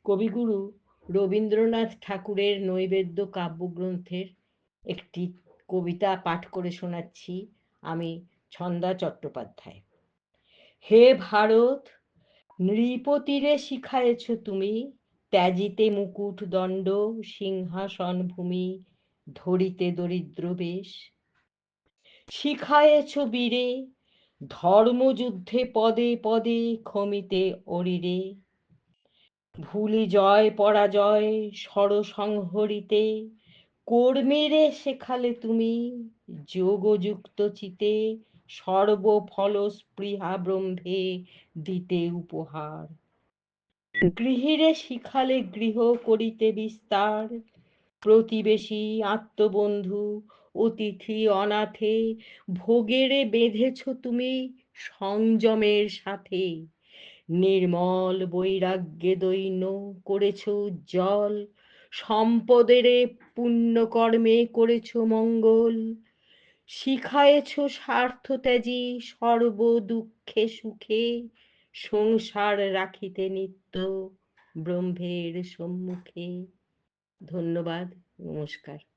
কবিগুরু রবীন্দ্রনাথ ঠাকুরের নৈবেদ্য কাব্যগ্রন্থের একটি কবিতা পাঠ করে শোনাচ্ছি আমি, ছন্দা চট্টোপাধ্যায়। হে ভারত, নৃপতিরে শিখায়েছ তুমি, ত্যাজিতে মুকুট দণ্ড, সিংহাসন ভূমি, ধরিতে দরিদ্র বেশ। শিখায়েছ বীরে, ধর্মযুদ্ধে পদে পদে খমিতে অরিরে, ভুলি জয় পরাজয় সরসংহরিতে, কর্মীরে শেখালে তুমি, যোগযুক্ত চিতে, সর্বফল স্পৃহা ব্রহ্মে দিতে উপহার। গৃহিরে শিখালে গৃহ করিতে বিস্তার, প্রতিবেশী আত্মবন্ধু অতিথি অনাথে, ভোগেরে বেঁধেছ তুমি সংযমের সাথে। নির্মল বৈরাগ্যে দৈন্য করেছ উজ্জ্বল, সম্পদেরে পুণ্যকর্মে করেছ মঙ্গল। শিখায়েছ স্বার্থত্যাগী সর্ব দুঃখে সুখে, সংসার রাখিতে নিত্য ব্রহ্মের সম্মুখে। ধন্যবাদ, নমস্কার।